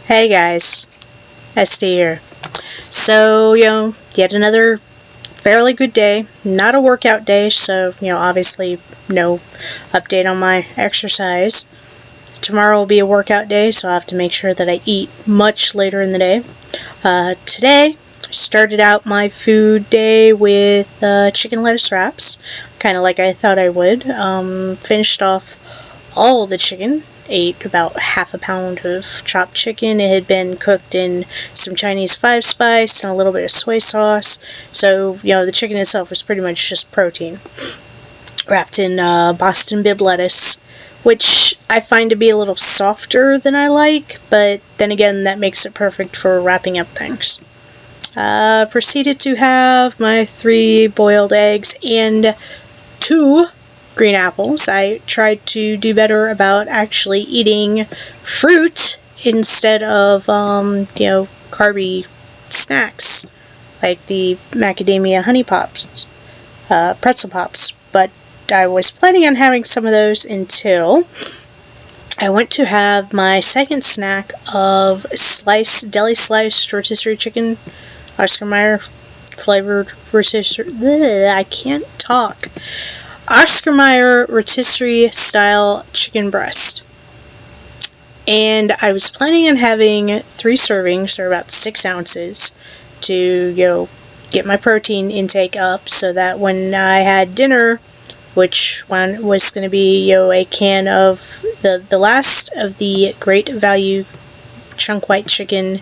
Hey guys, Esdee here. So, yet another fairly good day. Not a workout day, so, obviously no update on my exercise. Tomorrow will be a workout day, so I'll have to make sure that I eat much later in the day. Today, started out my food day with chicken lettuce wraps, kind of like I thought I would. Finished off all the chicken. Ate about half a pound of chopped chicken. It had been cooked in some Chinese 5-spice and a little bit of soy sauce. So, the chicken itself was pretty much just protein. Wrapped in Boston bib lettuce, which I find to be a little softer than I like, but then again, that makes it perfect for wrapping up things. Proceeded to have my 3 boiled eggs and 2 green apples. I tried to do better about actually eating fruit instead of, carby snacks like the macadamia honey pops, pretzel pops. But I was planning on having some of those until I went to have my second snack of deli sliced rotisserie chicken, Oscar Mayer flavored rotisserie. I can't talk. Oscar Mayer rotisserie style chicken breast. And I was planning on having 3 servings, or about 6 ounces, to, get my protein intake up so that when I had dinner, which one was going to be, a can of the last of the Great Value chunk white chicken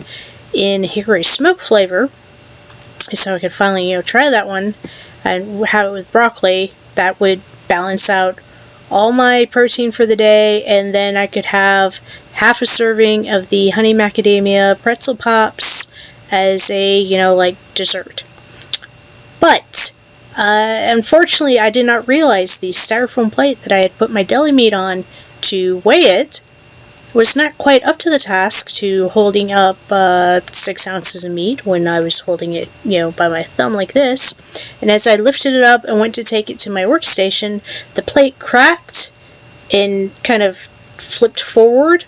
in hickory smoke flavor, so I could finally, try that one and have it with broccoli. That would balance out all my protein for the day, and then I could have half a serving of the honey macadamia pretzel pops as a, dessert. But, unfortunately, I did not realize the styrofoam plate that I had put my deli meat on to weigh it was not quite up to the task to holding up 6 ounces of meat when I was holding it, by my thumb like this. And as I lifted it up and went to take it to my workstation, the plate cracked and kind of flipped forward,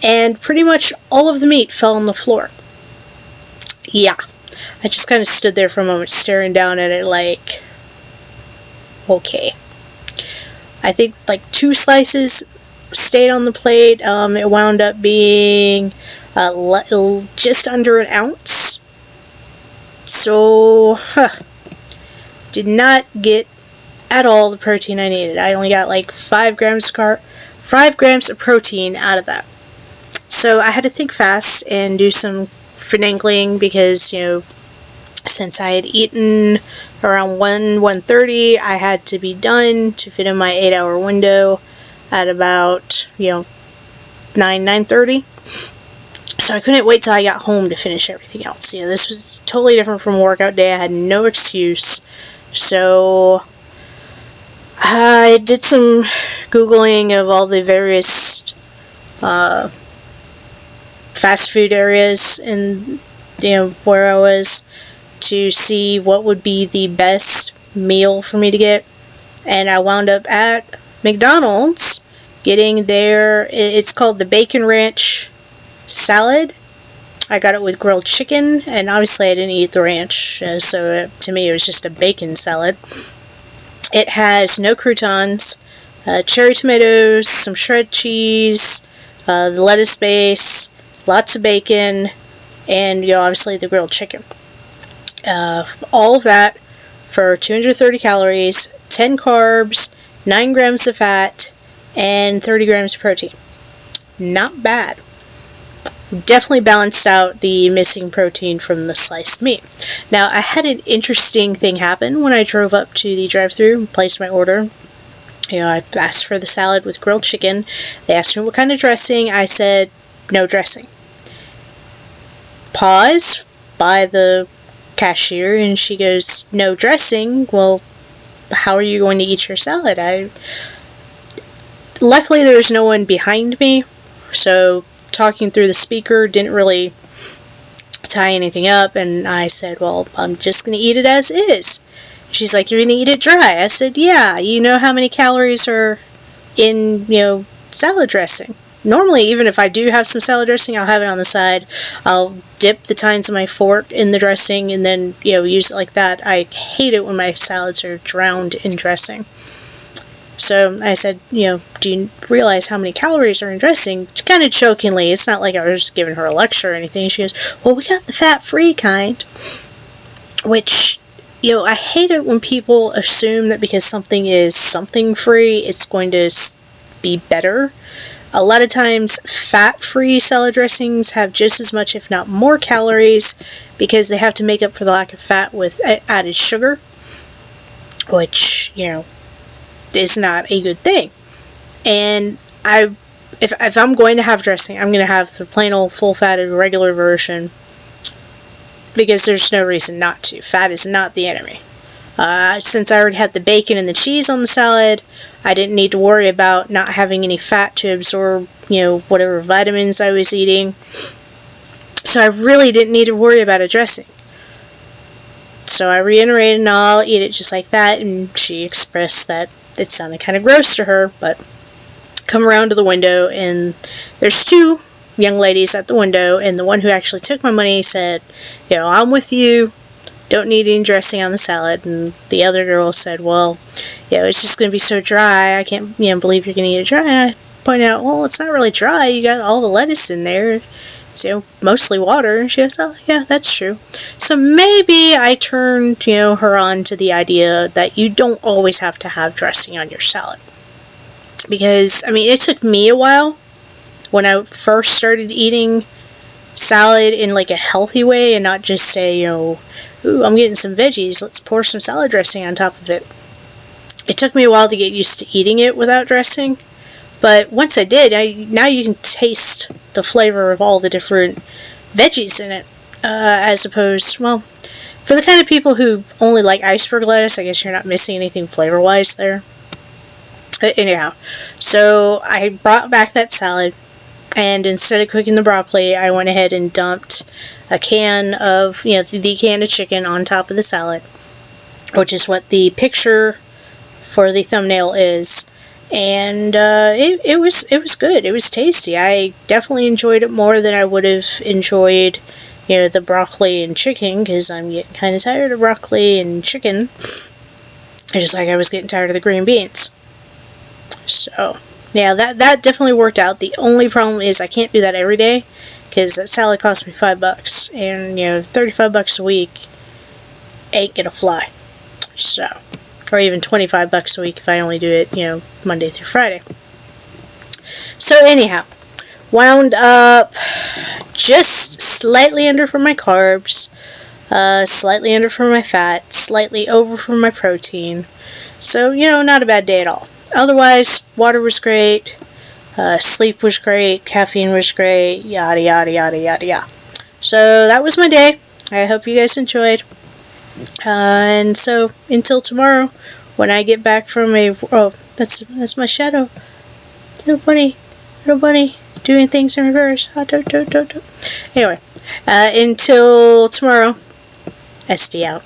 and pretty much all of the meat fell on the floor. Yeah, I just kind of stood there for a moment staring down at it like, okay. I think 2 slices stayed on the plate. It wound up being just under an ounce. So, did not get at all the protein I needed. I only got 5 grams of protein out of that. So I had to think fast and do some finagling because, since I had eaten around 1:30, I had to be done to fit in my 8-hour window at about, 9:30. So I couldn't wait till I got home to finish everything else. This was totally different from a workout day. I had no excuse. So I did some Googling of all the various fast food areas in, where I was, to see what would be the best meal for me to get. And I wound up at McDonald's getting it's called the Bacon Ranch salad. I got it with grilled chicken, and obviously I didn't eat the ranch, so to me it was just a bacon salad. It has no croutons, cherry tomatoes, some shredded cheese, the lettuce base, lots of bacon, and obviously the grilled chicken. All of that for 230 calories, 10 carbs, 9 grams of fat, and 30 grams of protein. Not bad. Definitely balanced out the missing protein from the sliced meat. Now, I had an interesting thing happen when I drove up to the drive-thru and placed my order. I asked for the salad with grilled chicken. They asked me what kind of dressing. I said, no dressing. Pause by the cashier, and she goes, no dressing? Well, how are you going to eat your salad? Luckily, there was no one behind me, so talking through the speaker didn't really tie anything up, and I said, well, I'm just going to eat it as is. She's like, you're going to eat it dry? I said, yeah, you know how many calories are in, salad dressing? normally, even if I do have some salad dressing, I'll have it on the side. I'll dip the tines of my fork in the dressing and then, use it like that. I hate it when my salads are drowned in dressing. So I said, do you realize how many calories are in dressing? Kind of jokingly. It's not like I was giving her a lecture or anything. She goes, well, we got the fat-free kind. Which, I hate it when people assume that because something is something free, it's going to be better. A lot of times, fat-free salad dressings have just as much, if not more, calories because they have to make up for the lack of fat with added sugar, which, is not a good thing. And if I'm going to have dressing, I'm going to have the plain old full-fatted regular version because there's no reason not to. Fat is not the enemy. Since I already had the bacon and the cheese on the salad, I didn't need to worry about not having any fat to absorb, whatever vitamins I was eating. So I really didn't need to worry about a dressing. So I reiterated, no, I'll eat it just like that, and she expressed that it sounded kind of gross to her, but come around to the window, and there's two young ladies at the window, and the one who actually took my money said, I'm with you, don't need any dressing on the salad, and the other girl said, well, it's just going to be so dry, I can't, believe you're going to eat it dry, and I pointed out, well, it's not really dry, you got all the lettuce in there, it's, mostly water, and she goes, oh, yeah, that's true. So maybe I turned, her on to the idea that you don't always have to have dressing on your salad. Because, it took me a while when I first started eating salad in, like, a healthy way and not just say, ooh, I'm getting some veggies, let's pour some salad dressing on top of it. It took me a while to get used to eating it without dressing. But once I did, now you can taste the flavor of all the different veggies in it, as opposed, well, for the kind of people who only like iceberg lettuce, I guess you're not missing anything flavor-wise there. But anyhow, so I brought back that salad, and instead of cooking the broccoli, I went ahead and dumped a can of, the can of chicken on top of the salad, which is what the picture for the thumbnail is. And it was good. It was tasty. I definitely enjoyed it more than I would have enjoyed, the broccoli and chicken, because I'm getting kind of tired of broccoli and chicken. Just like I was getting tired of the green beans. So, yeah, that definitely worked out. The only problem is I can't do that every day, because that salad cost me $5, and, $35 a week ain't gonna fly. So, or even $25 a week if I only do it, Monday through Friday. So anyhow, wound up just slightly under for my carbs, slightly under for my fat, slightly over for my protein. So, not a bad day at all. Otherwise, water was great, sleep was great, caffeine was great, yada yada yada yada yada. So that was my day. I hope you guys enjoyed. And so until tomorrow, when I get back from that's my shadow, little bunny doing things in reverse. Anyway, until tomorrow, Esdee out.